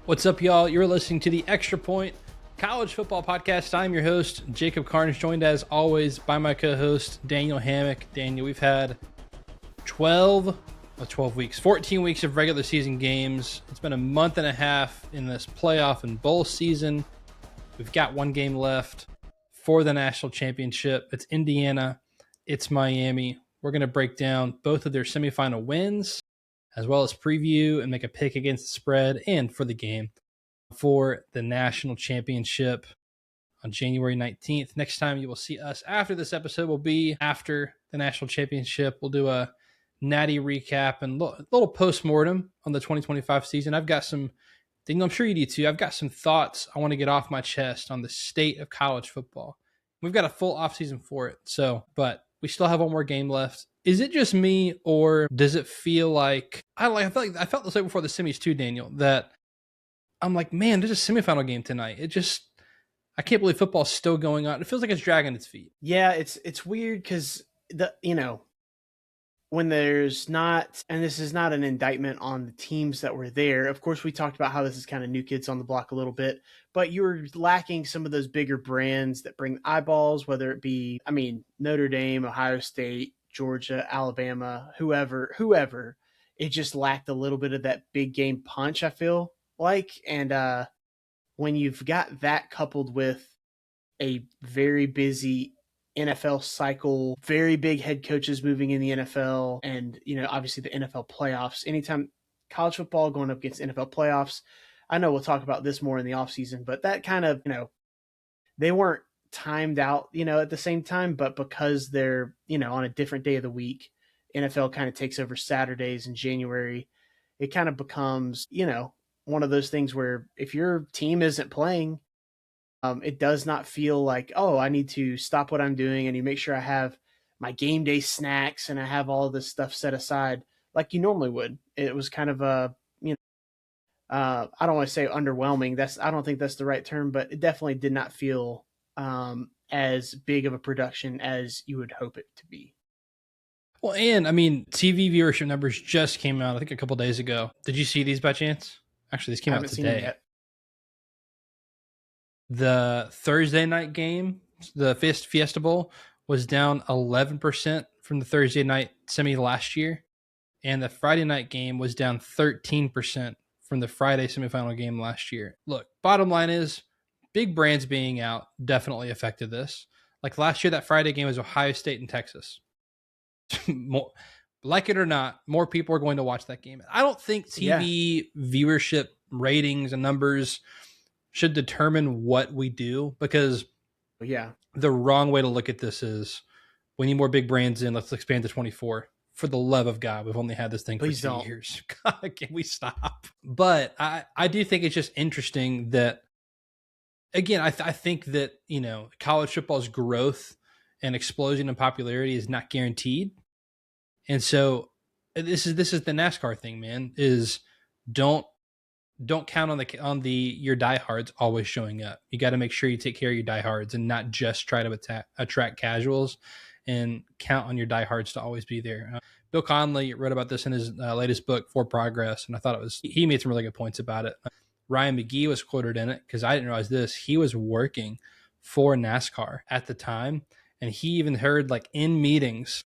What's up, y'all? You're listening to the Extra Point College Football Podcast. I'm your host, Jacob Karnes, joined as always by my co-host, Daniel Hammock. Daniel, we've had 14 weeks of regular season games. It's been a month and a half in this playoff and bowl season. We've got one game left for the national championship. It's Indiana. It's Miami. We're going to break down both of their semifinal wins, as well as preview and make a pick against the spread and for the game for the national championship on January 19th. Next time you will see us after this episode will be after the national championship. We'll do a Natty recap and a little post-mortem on the 2025 season. I've got some things, I'm sure you do too. I've got some thoughts I want to get off my chest on the state of college football. We've got a full offseason for it. But we still have one more game left. Is it just me, or does it feel like I felt this way before the semis too, Daniel, that I'm like, man, there's a semifinal game tonight. I can't believe football's still going on. It feels like it's dragging its feet. Yeah, it's weird because when there's not, and this is not an indictment on the teams that were there. Of course, we talked about how this is kind of new kids on the block a little bit, but you're lacking some of those bigger brands that bring eyeballs, whether it be, Notre Dame, Ohio State, Georgia, Alabama, whoever. It just lacked a little bit of that big game punch, I feel like. And when you've got that coupled with a very busy NFL cycle, very big head coaches moving in the NFL, and obviously the NFL playoffs. Anytime college football going up against NFL playoffs, I know we'll talk about this more in the offseason, but that kind of, they weren't timed out, at the same time, but because they're, on a different day of the week, NFL kind of takes over Saturdays in January. It kind of becomes, one of those things where if your team isn't playing, it does not feel like, oh, I need to stop what I'm doing and you make sure I have my game day snacks and I have all this stuff set aside like you normally would. It was kind of I don't want to say underwhelming. I don't think that's the right term, but it definitely did not feel as big of a production as you would hope it to be. Well, and TV viewership numbers just came out, I think a couple days ago. Did you see these by chance? Actually, these came out today. Seen them yet. The Thursday night game, the Fiesta Bowl, was down 11% from the Thursday night semi last year. And the Friday night game was down 13% from the Friday semifinal game last year. Look, bottom line is, big brands being out definitely affected this. Like last year, that Friday game was Ohio State and Texas. Like it or not, more people are going to watch that game. I don't think TV viewership ratings and numbers should determine what we do, because the wrong way to look at this is we need more big brands in. Let's expand to 24. For the love of God, we've only had this thing for 2 years. God, can we stop? But I do think it's just interesting that, again, I think that, college football's growth and explosion in popularity is not guaranteed. And so this is the NASCAR thing, man, is don't count on your diehards always showing up. You got to make sure you take care of your diehards and not just try to attract casuals, and count on your diehards to always be there. Bill Conley wrote about this in his latest book, For Progress, and I thought he made some really good points about it. Ryan McGee was quoted in it, because I didn't realize this. He was working for NASCAR at the time, and he even heard, like, in meetings,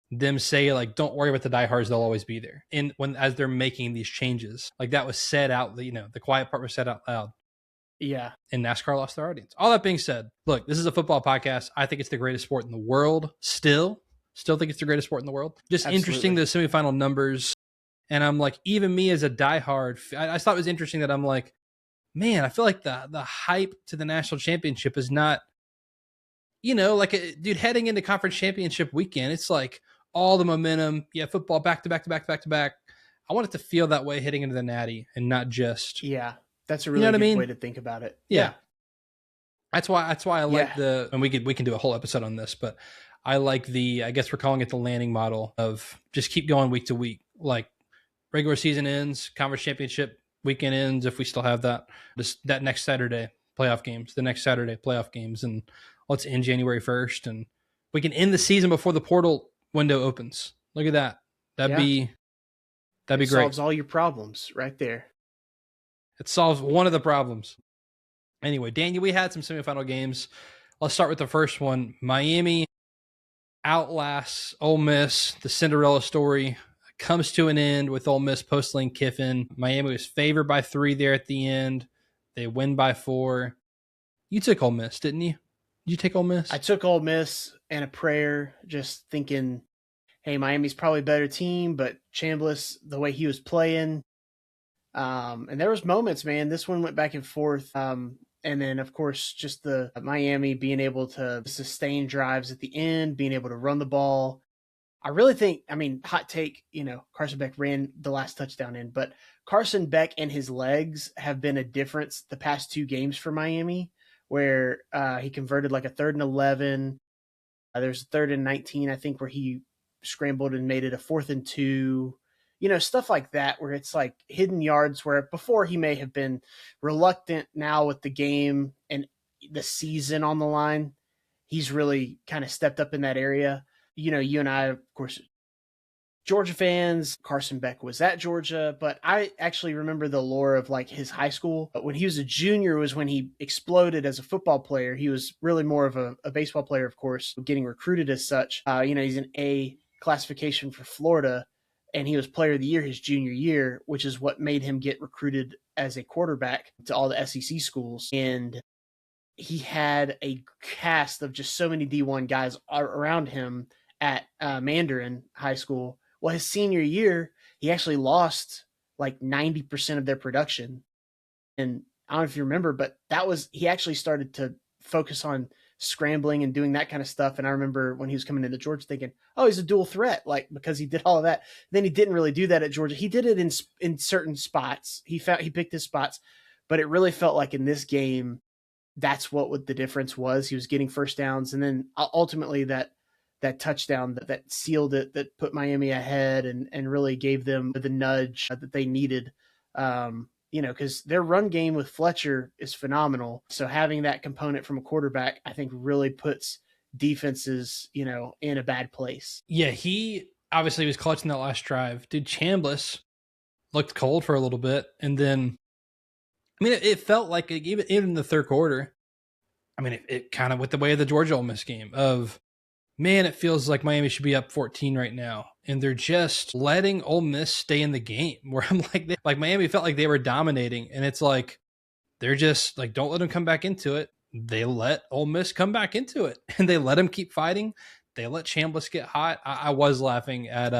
them say, like, don't worry about the diehards, they'll always be there. And as they're making these changes, like, that was said out, the quiet part was said out loud. Yeah. And NASCAR lost their audience. All that being said, look, this is a football podcast. I think it's the greatest sport in the world. Still think it's the greatest sport in the world. Just Absolutely. Interesting, the semifinal numbers. And I'm like, even me as a diehard, I thought it was interesting that I'm like, man, I feel like the hype to the national championship is not, dude, heading into conference championship weekend, it's like all the momentum. Yeah, football back to back to back to back to back. I want it to feel that way heading into the Natty, and not just. Yeah. That's a really good way to think about it. Yeah. That's why I like and we can do a whole episode on this, but I like I guess we're calling it the landing model of just keep going week to week. Like regular season ends, conference championship weekend ends, if we still have that, just that next Saturday, playoff games, the next Saturday, playoff games, and let's end January 1st, and we can end the season before the portal window opens. Look at that. That'd be great. Solves all your problems right there. It solves one of the problems. Anyway, Daniel, we had some semifinal games. Let's start with the first one. Miami outlasts Ole Miss. The Cinderella story comes to an end with Ole Miss post-Lane Kiffin. Miami was favored by 3 there at the end. They win by 4. You took Ole Miss, didn't you? Did you take Ole Miss? I took Ole Miss and a prayer, just thinking, hey, Miami's probably a better team, but Chambliss, the way he was playing, and there was moments, man. This one went back and forth. And then, of course, just the Miami being able to sustain drives at the end, being able to run the ball. I really think, I mean, hot take, Carson Beck ran the last touchdown in, but Carson Beck and his legs have been a difference the past 2 games for Miami, where he converted like a 3rd and 11. There's a 3rd and 19, I think, where he scrambled and made it a 4th and 2. Stuff like that, where it's like hidden yards where before he may have been reluctant. Now with the game and the season on the line, he's really kind of stepped up in that area. You and I, of course, Georgia fans, Carson Beck was at Georgia, but I actually remember the lore of like his high school. When he was a junior was when he exploded as a football player. He was really more of a baseball player, of course, getting recruited as such. He's an A classification for Florida, and he was player of the year his junior year, which is what made him get recruited as a quarterback to all the SEC schools. And he had a cast of just so many D1 guys around him at Mandarin High School. Well, his senior year, he actually lost like 90% of their production. And I don't know if you remember, but he actually started to focus on scrambling and doing that kind of stuff. And I remember when he was coming into Georgia thinking, oh, he's a dual threat, like because he did all of that. Then he didn't really do that at Georgia. He did it in certain spots. He picked his spots, but it really felt like in this game, that's what the difference was. He was getting first downs. And then ultimately that touchdown that sealed it, that put Miami ahead and really gave them the nudge that they needed. Because their run game with Fletcher is phenomenal. So having that component from a quarterback, I think really puts defenses, in a bad place. Yeah, he obviously was clutching that last drive. Dude, Chambliss looked cold for a little bit. And then, I mean, it felt like even in the third quarter, I mean, it kind of with the way of the Georgia Ole Miss game of, man, it feels like Miami should be up 14 right now. And they're just letting Ole Miss stay in the game where I'm like Miami felt like they were dominating. And it's like, they're just like, don't let them come back into it. They let Ole Miss come back into it and they let them keep fighting. They let Chambliss get hot. I was laughing at,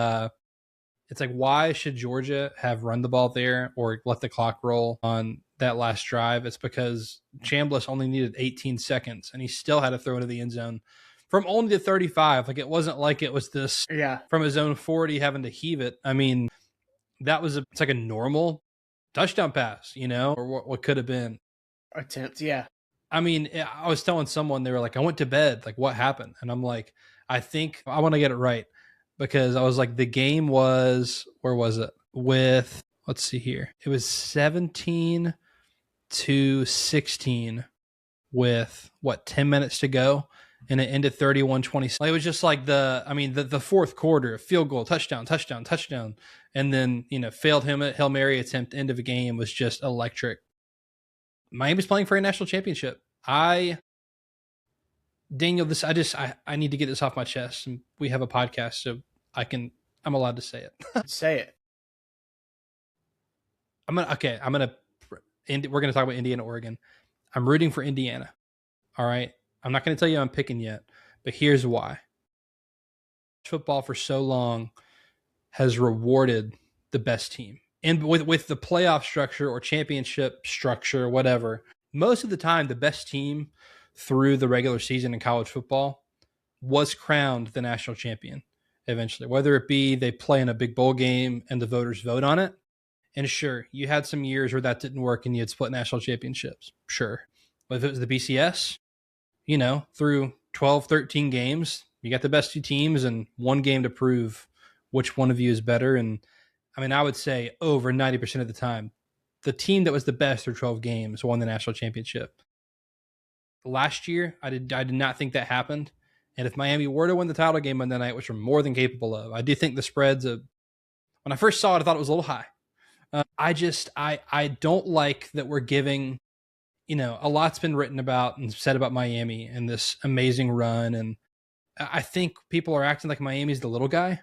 it's like, why should Georgia have run the ball there or let the clock roll on that last drive? It's because Chambliss only needed 18 seconds and he still had to throw into the end zone from only the 35. Like, it wasn't like it was this from his own 40 having to heave it. I mean, it's like a normal touchdown pass, or what could have been attempt. Yeah. I mean, I was telling someone, they were like, I went to bed. Like, what happened? And I'm like, I think I want to get it right because I was like, the game was, where was it? Let's see here. It was 17-16 with 10 minutes to go. And it ended 31-20. It was just like the fourth quarter, field goal, touchdown. And then, failed him at Hail Mary attempt, end of a game was just electric. Miami's playing for a national championship. Daniel, I need to get this off my chest. And we have a podcast, so I'm allowed to say it. Say it. we're going to talk about Indiana, Oregon. I'm rooting for Indiana. All right. I'm not going to tell you I'm picking yet, but here's why. Football for so long has rewarded the best team. And with the playoff structure or championship structure, whatever, most of the time, the best team through the regular season in college football was crowned the national champion eventually, whether it be they play in a big bowl game and the voters vote on it. And sure, you had some years where that didn't work and you had split national championships. Sure. But if it was the BCS, through 12, 13 games, you got the best 2 teams and 1 game to prove which one of you is better. And I mean, I would say over 90% of the time, the team that was the best through 12 games won the national championship. Last year, I did not think that happened. And if Miami were to win the title game Monday night, which we're more than capable of, I do think the spreads when I first saw it, I thought it was a little high. I don't like that we're giving, a lot's been written about and said about Miami and this amazing run. And I think people are acting like Miami's the little guy.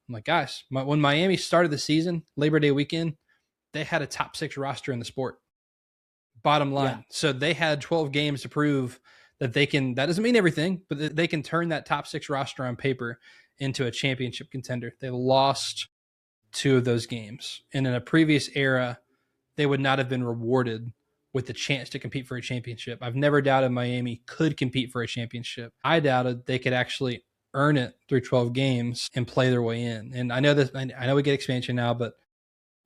I'm like, guys, when Miami started the season, Labor Day weekend, they had a top 6 roster in the sport. Bottom line. Yeah. So they had 12 games to prove that they can, that doesn't mean everything, but they can turn that top 6 roster on paper into a championship contender. They lost 2 of those games. And in a previous era, they would not have been rewarded with the chance to compete for a championship. I've never doubted Miami could compete for a championship. I doubted they could actually earn it through 12 games and play their way in. And I know we get expansion now, but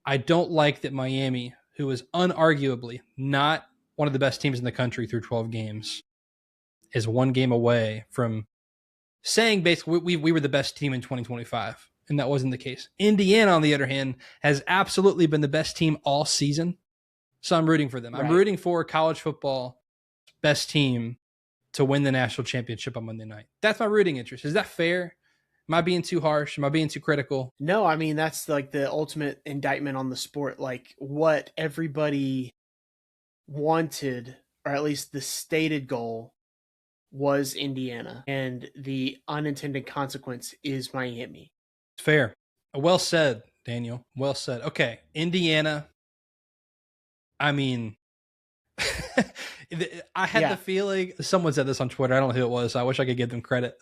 I don't like that Miami, who is unarguably not one of the best teams in the country through 12 games, is 1 game away from saying basically we were the best team in 2025. And that wasn't the case. Indiana, on the other hand, has absolutely been the best team all season. So I'm rooting for them. Right. I'm rooting for college football best team to win the national championship on Monday night. That's my rooting interest. Is that fair? Am I being too harsh? Am I being too critical? No, I mean, that's like the ultimate indictment on the sport. Like what everybody wanted, or at least the stated goal, was Indiana. And the unintended consequence is Miami. Fair. Well said, Daniel. Well said. Okay, Indiana. I mean, I had the feeling, someone said this on Twitter. I don't know who it was. So I wish I could give them credit.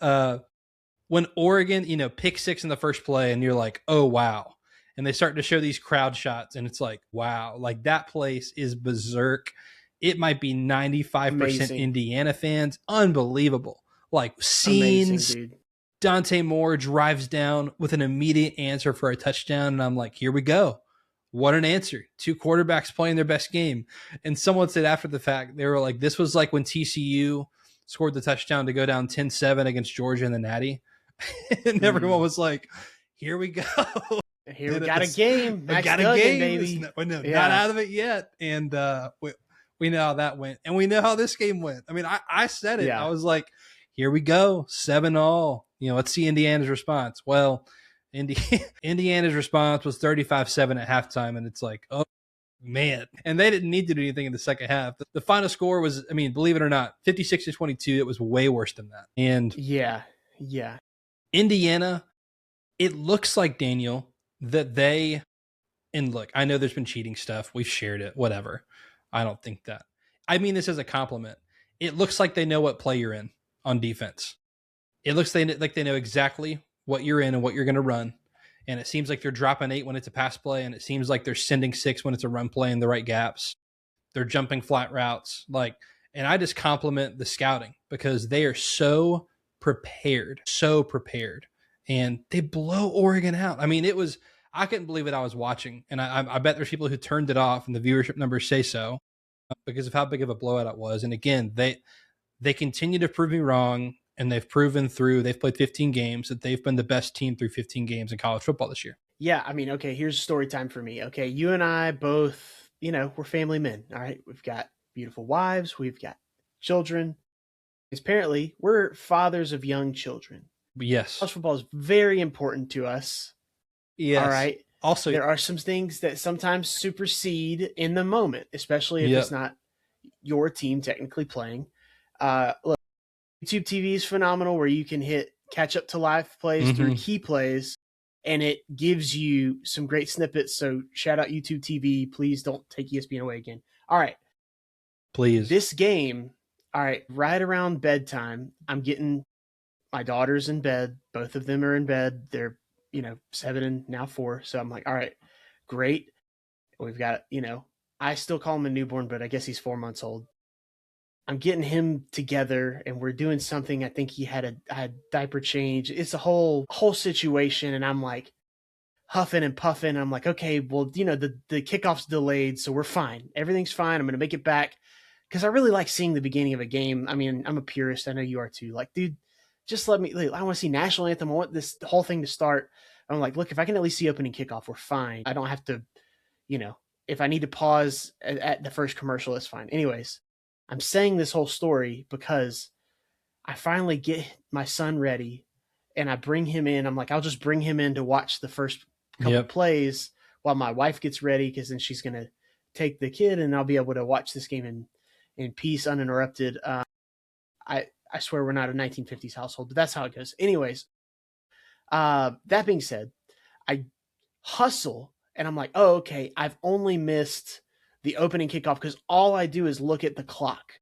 When Oregon, pick 6 in the first play and you're like, oh, wow. And they start to show these crowd shots and it's like, wow, like that place is berserk. It might be 95% Amazing. Indiana fans. Unbelievable. Like scenes. Amazing, Dante Moore drives down with an immediate answer for a touchdown. And I'm like, here we go. What an answer. 2 quarterbacks playing their best game. And someone said after the fact, they were like, this was like when TCU scored the touchdown to go down 10-7 against Georgia in the Natty. And everyone was like, here we go. Here we got a game. We got a game, baby. Not out of it yet. And we know how that went. And we know how this game went. I mean, I said it. Yeah. I was like, here we go. 7-all. Let's see Indiana's response. Well, Indiana's response was 35-7 at halftime. And it's like, oh, man. And they didn't need to do anything in the second half. The final score was, I mean, believe it or not, 56-22. It was way worse than that. And yeah. Indiana, it looks like, Daniel, that and look, I know there's been cheating stuff. We've shared it, whatever. I don't think that. I mean this as a compliment. It looks like they know what play you're in on defense. It looks like they know exactly what you're in and what you're going to run. And it seems like they're dropping 8 when it's a pass play, and it seems like they're sending 6 when it's a run play in the right gaps. They're jumping flat routes. And I just compliment the scouting because they are so prepared. And they blow Oregon out. I mean, I couldn't believe it. I was watching, and I bet there's people who turned it off, and the viewership numbers say so because of how big of a blowout it was. And again, they continue to prove me wrong, and they've played 15 games that they've been the best team through 15 games in college football this year. Yeah, I mean, okay, here's story time for me. Okay, you and I both, we're family men, all right? We've got beautiful wives, we've got children. Apparently, we're fathers of young children. Yes. College football is very important to us. Yes. All right. Also, there are some things that sometimes supersede in the moment, especially if it's not your team technically playing. Look, YouTube TV is phenomenal where you can catch up to live plays through key plays, and it gives you some great snippets. So shout out YouTube TV. Please don't take ESPN away again. All right. Please. This game, all right, right around bedtime, I'm getting my daughters in bed. Both of them are in bed. They're 7 and now 4. So I'm like, all right, great. We've got, I still call him a newborn, but I guess he's 4 months old. I'm getting him together and we're doing something. I think he had a diaper change. It's a whole situation. And I'm like huffing and puffing. I'm like, okay, well, the kickoff's delayed, so we're fine. Everything's fine. I'm going to make it back. Cause I really like seeing the beginning of a game. I mean, I'm a purist. I know you are too. Like, dude, just let me, I want to see national anthem. I want this whole thing to start. I'm like, look, if I can at least see opening kickoff, we're fine. I don't have to, if I need to pause at the first commercial, it's fine. Anyways, I'm saying this whole story because I finally get my son ready and I bring him in. I'm like, I'll just bring him in to watch the first couple plays while my wife gets ready, because then she's going to take the kid and I'll be able to watch this game in peace, uninterrupted. I swear we're not a 1950s household, but that's how it goes. Anyways, that being said, I hustle and I'm like, oh, okay, I've only missed the opening kickoff because all I do is look at the clock.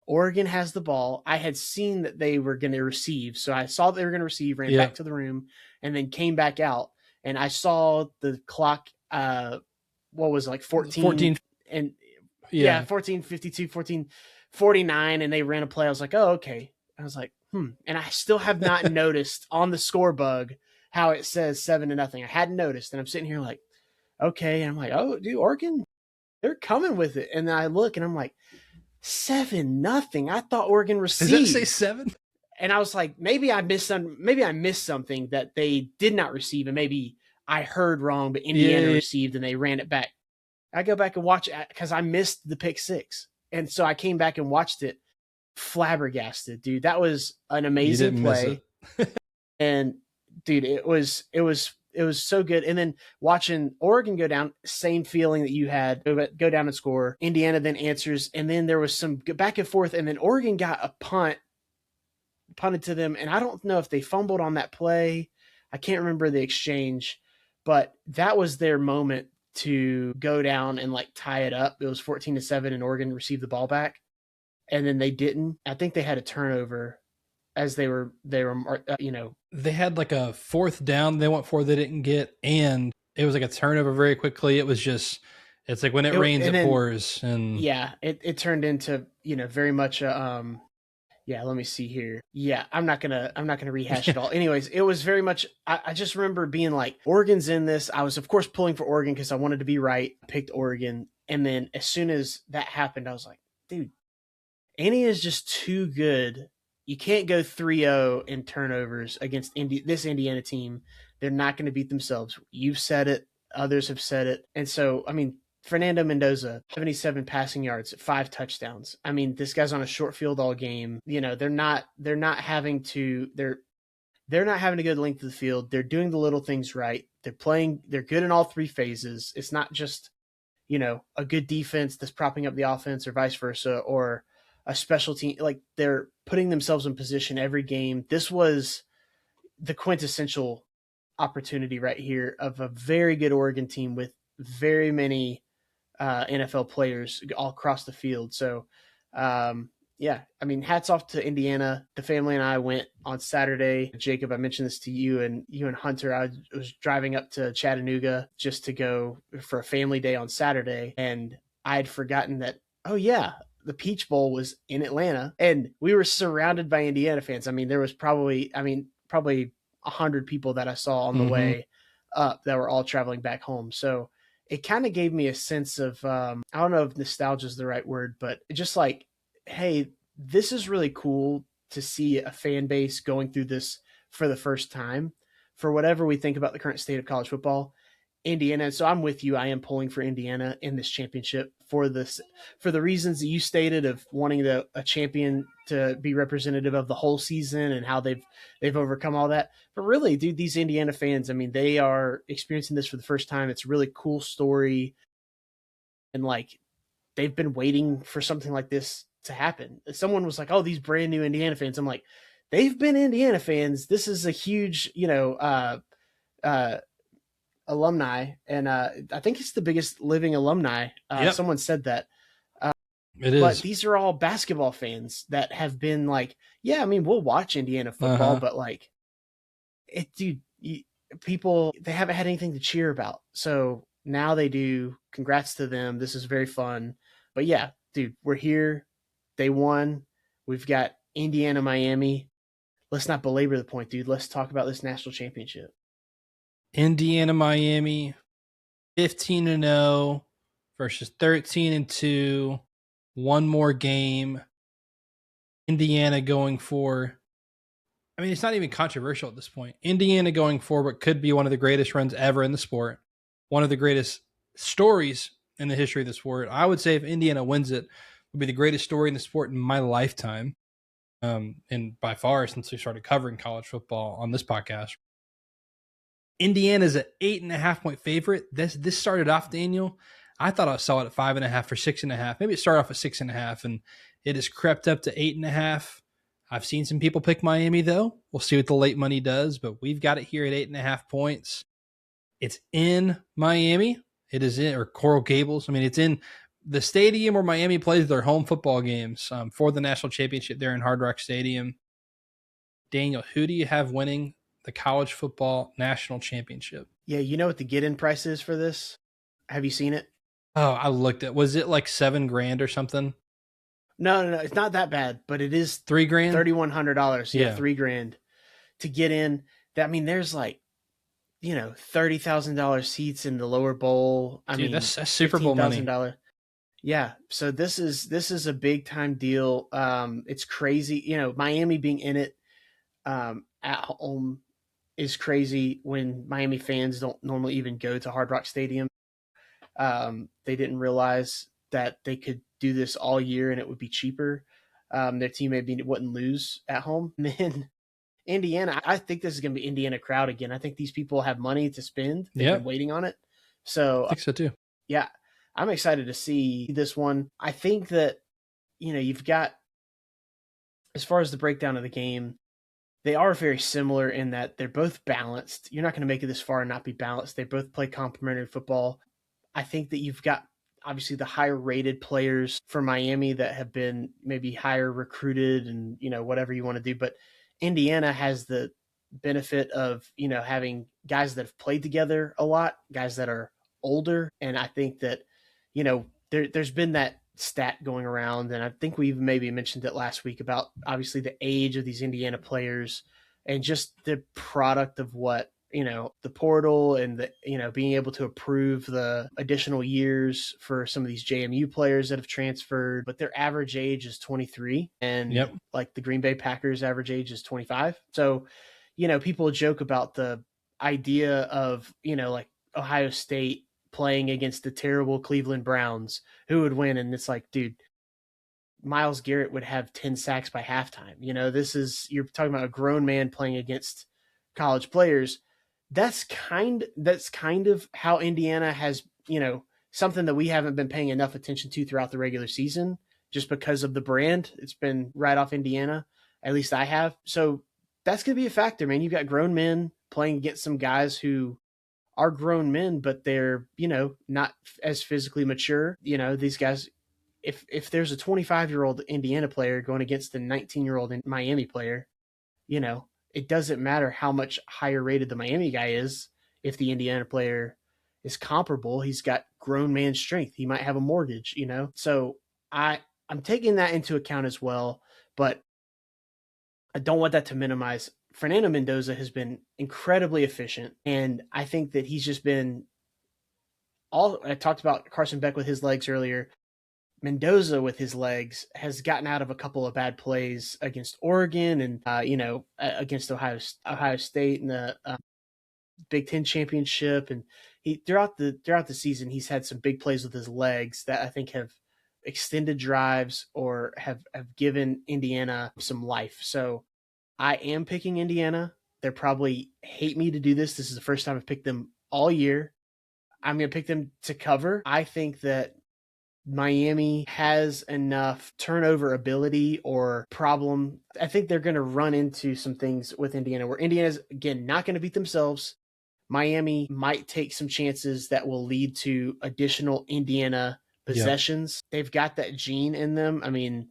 Oregon has the ball. I had seen that they were going to receive. So I saw that they were going to receive, ran back to the room, and then came back out. And I saw the clock, what was it, like 14 and 14:52, 14:49, and they ran a play. I was like, oh, okay. I was like, And I still have not noticed on the score bug how it says 7-0. I hadn't noticed. And I'm sitting here like, okay. And I'm like, oh, dude, Oregon, they're coming with it. And then I look and I'm like, 7-0. I thought Oregon received. Does that say 7? And I was like, maybe I missed something that they did not receive, and maybe I heard wrong, but Indiana received and they ran it back. I go back and watch it because I missed the pick six. And so I came back and watched it, flabbergasted, dude. That was an amazing play. And dude, it was so good. And then watching Oregon go down, same feeling that you had, go down and score. Indiana then answers, and then there was some back and forth, and then Oregon got a punted to them, and I don't know if they fumbled on that play. I can't remember the exchange, but that was their moment to go down and like tie it up. It was 14-7, and Oregon received the ball back, and then they didn't. I think they had a turnover as they were, they had like a 4th down they went for, they didn't get, and it was like a turnover very quickly. It was just, it's like when it rains, it pours. And yeah, it turned into, very much yeah, let me see here. Yeah, I'm not gonna rehash it all. Anyways, it was very much, I just remember being like, Oregon's in this. I was of course pulling for Oregon because I wanted to be right. I picked Oregon. And then as soon as that happened, I was like, dude, Annie is just too good. You can't go 3-0 in turnovers against this Indiana team. They're not going to beat themselves. You've said it. Others have said it. And so, I mean, Fernando Mendoza, 77 passing yards, 5 touchdowns. I mean, this guy's on a short field all game. They're not having to go the length of the field. They're doing the little things right. They're good in all 3 phases. It's not just, a good defense that's propping up the offense or vice versa, or a special team. Like, they're putting themselves in position every game. This was the quintessential opportunity right here of a very good Oregon team with very many NFL players all across the field. So, yeah, I mean, hats off to Indiana. The family and I went on Saturday. Jacob, I mentioned this to you and Hunter. I was driving up to Chattanooga just to go for a family day on Saturday. And I had forgotten that, oh yeah, the Peach Bowl was in Atlanta, and we were surrounded by Indiana fans. I mean, there was probably 100 people that I saw on the way up that were all traveling back home. So it kind of gave me a sense of, I don't know if nostalgia is the right word, but just like, hey, this is really cool to see a fan base going through this for the first time. For whatever we think about the current state of college football, Indiana. So I'm with you. I am pulling for Indiana in this championship for the reasons that you stated of wanting a champion to be representative of the whole season and how they've overcome all that. But really, dude, these Indiana fans, I mean, they are experiencing this for the first time. It's a really cool story. And like, they've been waiting for something like this to happen. Someone was like, oh, these brand new Indiana fans. I'm like, they've been Indiana fans. This is a huge, alumni, and I think it's the biggest living alumni. Yep. Someone said that. It is. But these are all basketball fans that have been like, yeah, I mean, we'll watch Indiana football, but like, people, they haven't had anything to cheer about. So now they do. Congrats to them. This is very fun. But yeah, dude, we're here. They won. We've got Indiana, Miami. Let's not belabor the point, dude. Let's talk about this national championship. Indiana, Miami, 15-0 versus 13-2. One more game. Indiana going for, I mean, it's not even controversial at this point. Indiana going for what could be one of the greatest runs ever in the sport. One of the greatest stories in the history of the sport. I would say if Indiana wins it, would be the greatest story in the sport in my lifetime. And by far since we started covering college football on this podcast. Indiana's an 8.5-point favorite. This started off, Daniel. I thought I saw it at 5.5 or 6.5. Maybe it started off at 6.5, and it has crept up to 8.5. I've seen some people pick Miami, though. We'll see what the late money does, but we've got it here at 8.5 points. It's in Miami. It is in, or Coral Gables. I mean, it's in the stadium where Miami plays their home football games for the national championship there in Hard Rock Stadium. Daniel, who do you have winning the college football national championship? Yeah, you know what the get-in price is for this? Have you seen it? Oh, I looked at. Was it like $7,000 or something? No, it's not that bad, but it is $3,000, $3,100. Yeah, $3,000 to get in. That, I mean, there's like, $30,000 seats in the lower bowl. I mean, that's Super Bowl money. Yeah, so this is a big time deal. It's crazy. Miami being in it at home is crazy when Miami fans don't normally even go to Hard Rock Stadium. They didn't realize that they could do this all year and it would be cheaper. Their team maybe wouldn't lose at home. And then Indiana, I think this is going to be Indiana crowd again. I think these people have money to spend. They've been waiting on it. So I think so too. Yeah, I'm excited to see this one. I think that, you've got, as far as the breakdown of the game, they are very similar in that they're both balanced. You're not going to make it this far and not be balanced. They both play complementary football. I think that you've got obviously the higher rated players for Miami that have been maybe higher recruited and, whatever you want to do. But Indiana has the benefit of, having guys that have played together a lot, guys that are older. And I think that, there's been that stat going around, and I think we maybe mentioned it last week about obviously the age of these Indiana players and just the product of what, the portal and the, being able to approve the additional years for some of these JMU players that have transferred, but their average age is 23 and like the Green Bay Packers average age is 25. So, people joke about the idea of, like Ohio State playing against the terrible Cleveland Browns, who would win? And it's like, dude, Myles Garrett would have 10 sacks by halftime. You're talking about a grown man playing against college players. That's kind of how Indiana has, something that we haven't been paying enough attention to throughout the regular season, just because of the brand. It's been right off Indiana. At least I have. So that's going to be a factor, man. You've got grown men playing against some guys who are grown men, but they're, not as physically mature. These guys, if there's a 25-year-old Indiana player going against a 19-year-old Miami player, it doesn't matter how much higher rated the Miami guy is. If the Indiana player is comparable, he's got grown man strength. He might have a mortgage, So I'm taking that into account as well, but I don't want that to minimize. Fernando Mendoza has been incredibly efficient, and I think that he's just been I talked about Carson Beck with his legs earlier. Mendoza with his legs has gotten out of a couple of bad plays against Oregon and against Ohio State in the Big Ten championship, and he throughout the season he's had some big plays with his legs that I think have extended drives or have given Indiana some life. So I am picking Indiana. They'll probably hate me to do this. This is the first time I've picked them all year. I'm going to pick them to cover. I think that Miami has enough turnover ability or problem. I think they're going to run into some things with Indiana where Indiana's, again, not going to beat themselves. Miami might take some chances that will lead to additional Indiana possessions. Yep. They've got that gene in them. I mean,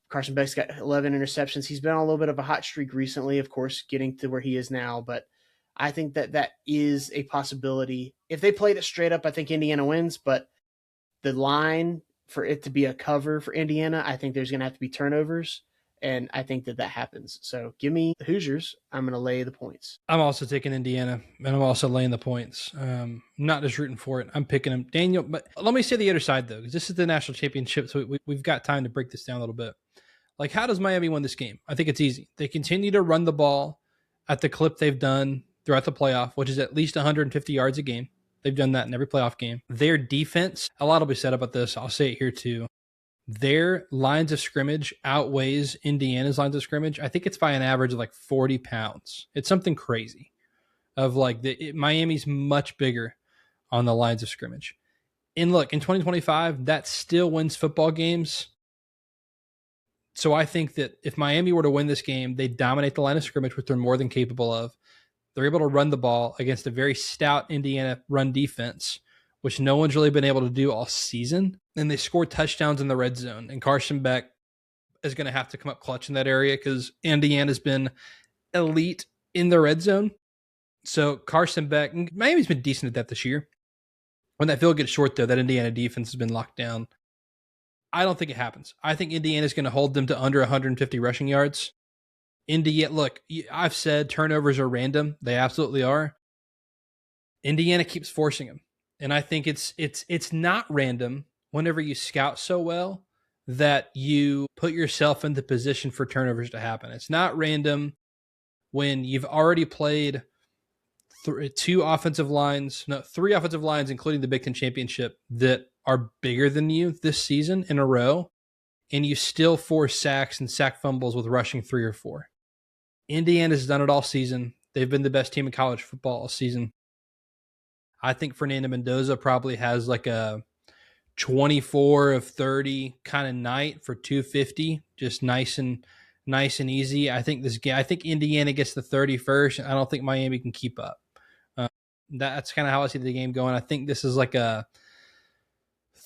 Carson Beck's got 11 interceptions. He's been on a little bit of a hot streak recently, of course, getting to where he is now. But I think that is a possibility. If they played it straight up, I think Indiana wins. But the line for it to be a cover for Indiana, I think there's going to have to be turnovers. And I think that happens. So give me the Hoosiers. I'm going to lay the points. I'm also taking Indiana, and I'm also laying the points. Not just rooting for it. I'm picking them. Daniel, but let me say the other side, though, because this is the national championship, so we've got time to break this down a little bit. Like, how does Miami win this game? I think it's easy. They continue to run the ball at the clip they've done throughout the playoff, which is at least 150 yards a game. They've done that in every playoff game. Their defense, a lot will be said about this. I'll say it here too. Their lines of scrimmage outweighs Indiana's lines of scrimmage. I think it's by an average of like 40 pounds. It's something crazy. of like Miami's much bigger on the lines of scrimmage. And look, in 2025, that still wins football games. So I think that if Miami were to win this game, they dominate the line of scrimmage, which they're more than capable of. They're able to run the ball against a very stout Indiana run defense, which no one's really been able to do all season. And they score touchdowns in the red zone. And Carson Beck is going to have to come up clutch in that area because Indiana's been elite in the red zone. So Carson Beck, Miami's been decent at that this year. When that field gets short, though, that Indiana defense has been locked down. I don't think it happens. I think Indiana's going to hold them to under 150 rushing yards. Indiana, look, I've said turnovers are random. They absolutely are. Indiana keeps forcing them. And I think it's not random whenever you scout so well that you put yourself in the position for turnovers to happen. It's not random when you've already played three offensive lines, including the Big Ten Championship, that are bigger than you this season in a row, and you still force sacks and sack fumbles with rushing 3 or 4. Indiana's done it all season. They've been the best team in college football all season. I think Fernando Mendoza probably has like a 24 of 30 kind of night for 250, just nice and easy. I think Indiana gets the 31st. I don't think Miami can keep up. That's kind of how I see the game going. I think this is like a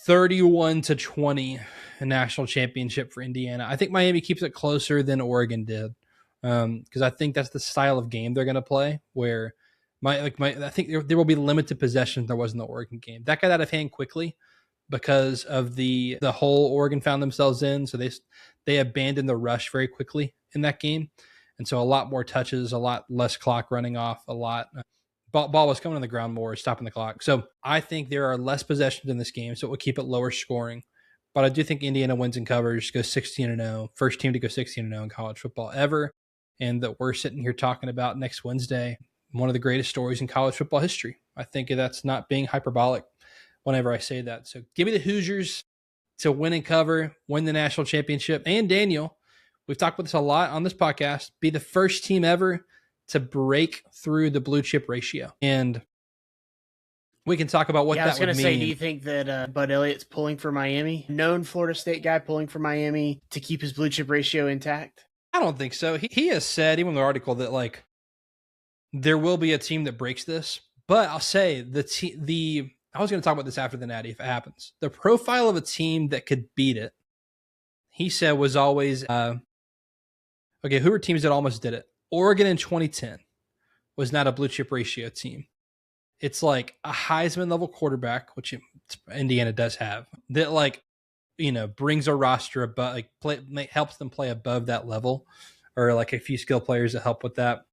31-20 national championship for Indiana. I think Miami keeps it closer than Oregon did because I think that's the style of game they're going to play. Where I think there will be limited possession there was in the Oregon game. That got out of hand quickly because of the hole Oregon found themselves in. So they abandoned the rush very quickly in that game, and so a lot more touches, a lot less clock running off, a lot. Ball was coming on the ground more, stopping the clock. So I think there are less possessions in this game, so it will keep it lower scoring. But I do think Indiana wins and covers, goes 16-0, first team to go 16-0 in college football ever, and that we're sitting here talking about next Wednesday, one of the greatest stories in college football history. I think that's not being hyperbolic whenever I say that. So give me the Hoosiers to win and cover, win the national championship. And Daniel, we've talked about this a lot on this podcast, be the first team ever to break through the blue chip ratio. And we can talk about what that would mean. I was going to say, do you think that Bud Elliott's pulling for Miami? Known Florida State guy pulling for Miami to keep his blue chip ratio intact? I don't think so. He has said, even in the article, that like there will be a team that breaks this. But I'll say I was going to talk about this after the Natty if it happens. The profile of a team that could beat it, he said, was always okay. Who were teams that almost did it? Oregon in 2010 was not a blue chip ratio team. It's like a Heisman level quarterback, which Indiana does have, that brings a roster above, helps them play above that level, or like a few skill players that help with that.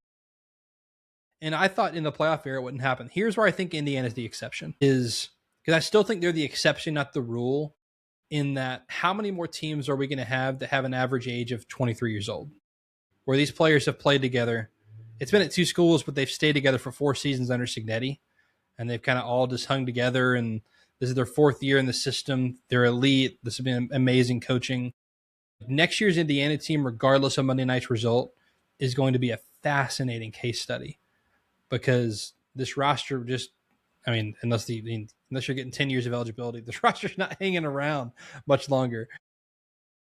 And I thought in the playoff era it wouldn't happen. Here's where I think Indiana's the exception, is because I still think they're the exception, not the rule, in that how many more teams are we going to have that have an average age of 23 years old? Where these players have played together. It's been at 2 schools, but they've stayed together for 4 seasons under Signetti, and they've kind of all just hung together, and this is their 4th year in the system. They're elite. This has been amazing coaching. Next year's Indiana team, regardless of Monday night's result, is going to be a fascinating case study because this roster unless you're getting 10 years of eligibility, this roster's not hanging around much longer.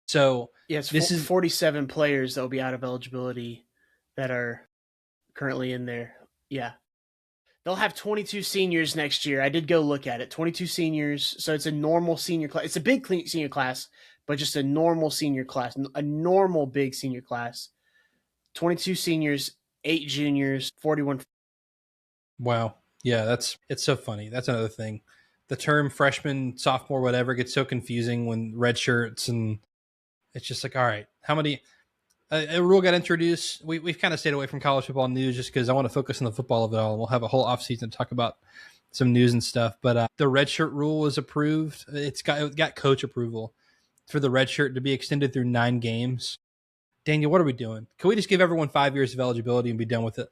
So yes, this is 47 players that will be out of eligibility that are currently in there. Yeah. They'll have 22 seniors next year. I did go look at it. 22 seniors. So it's a normal senior class. It's a big senior class, but just a normal senior class, a normal big senior class. 22 seniors, 8 juniors, 41. Wow. Yeah, it's so funny. That's another thing. The term freshman, sophomore, whatever gets so confusing when red shirts, and it's just like, all right, how many a rule got introduced. We've kind of stayed away from college football news just because I want to focus on the football of it all. We'll have a whole offseason to talk about some news and stuff. But the red shirt rule was approved. It got coach approval for the red shirt to be extended through 9 games. Daniel, what are we doing? Can we just give everyone 5 years of eligibility and be done with it?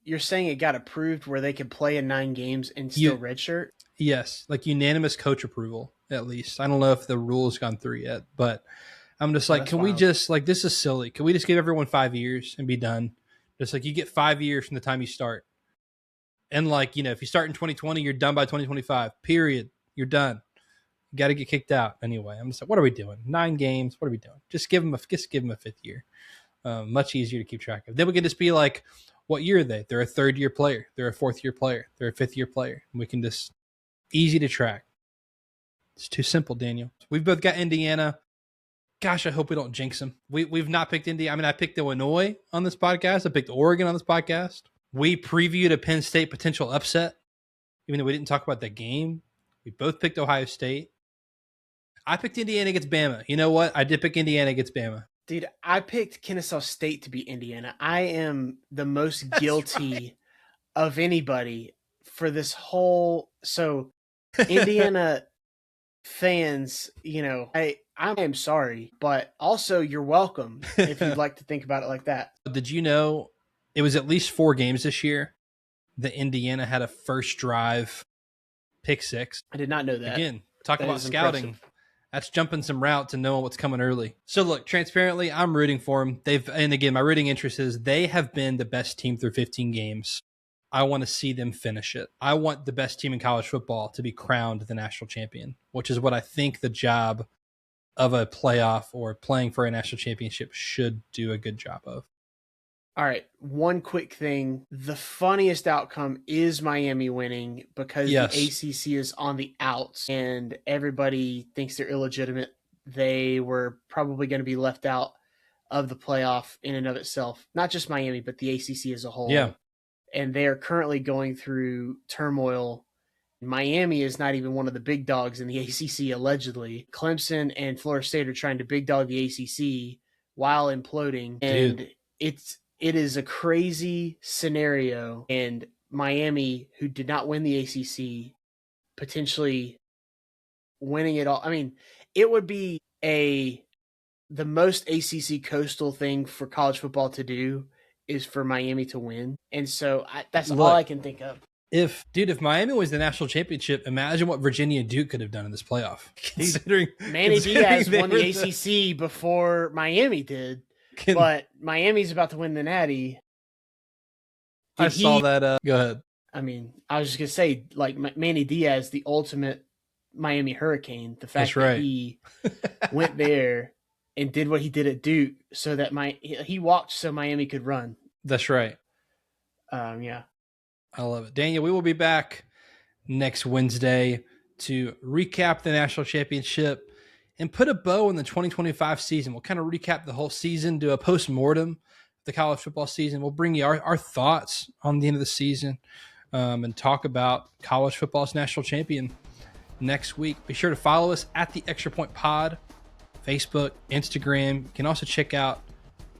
You're saying it got approved where they could play in 9 games and still redshirt? Yes, like unanimous coach approval, at least. I don't know if the rule has gone through yet, but I'm just like, can we just, like, this is silly. Can we just give everyone 5 years and be done? Just like you get 5 years from the time you start. And like, if you start in 2020, you're done by 2025, period. You're done. You got to get kicked out anyway. I'm just like, what are we doing? 9 games. What are we doing? Just give them a 5th year. Much easier to keep track of. Then we can just be like, what year are they? They're a 3rd-year player. They're a 4th-year player. They're a 5th-year player. And we can just easy to track. It's too simple, Daniel. We've both got Indiana. Gosh, I hope we don't jinx them. We've not picked Indiana. I mean, I picked Illinois on this podcast. I picked Oregon on this podcast. We previewed a Penn State potential upset, even though we didn't talk about that game. We both picked Ohio State. I picked Indiana against Bama. You know what? I did pick Indiana against Bama. Dude, I picked Kennesaw State to beat Indiana. I am the most guilty of anybody for this whole. So, Indiana fans, I am sorry, but also you're welcome if you'd like to think about it like that. Did you know it was at least 4 games this year that Indiana had a first drive pick 6? I did not know that. Again, talk about scouting. Impressive. That's jumping some routes and knowing what's coming early. So look, transparently, I'm rooting for them. And again, my rooting interest is they have been the best team through 15 games. I want to see them finish it. I want the best team in college football to be crowned the national champion, which is what I think the job of a playoff or playing for a national championship should do a good job of. All right, one quick thing. The funniest outcome is Miami winning because the ACC is on the outs and everybody thinks they're illegitimate. They were probably going to be left out of the playoff in and of itself. Not just Miami, but the ACC as a whole. Yeah. And they are currently going through turmoil. Miami is not even one of the big dogs in the ACC, allegedly. Clemson and Florida State are trying to big dog the ACC while imploding. And it is a crazy scenario. And Miami, who did not win the ACC, potentially winning it all. I mean, it would be the most ACC coastal thing for college football to do is for Miami to win. And so that's all I can think of. If Miami wins the national championship, imagine what Virginia and Duke could have done in this playoff. Considering Manny Diaz won the ACC before Miami did, but Miami's about to win the Natty. I saw that. Go ahead. I mean, I was just going to say, like, Manny Diaz, the ultimate Miami Hurricane, the fact that he went there and did what he did at Duke so that he walked so Miami could run. That's right. Yeah. I love it. Daniel, we will be back next Wednesday to recap the national championship and put a bow in the 2025 season. We'll kind of recap the whole season, do a post-mortem of the college football season. We'll bring you our thoughts on the end of the season and talk about college football's national champion next week. Be sure to follow us at the Extra Point Pod, Facebook, Instagram. You can also check out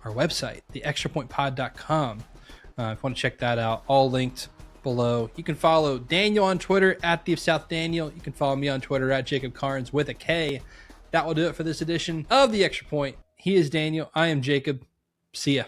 our website, theextrapointpod.com. If you want to check that out, all linked below. You can follow Daniel on Twitter at the South Daniel. You can follow me on Twitter at Jacob Karnes with a K. That will do it for this edition of The Extra Point. He is Daniel. I am Jacob. See ya.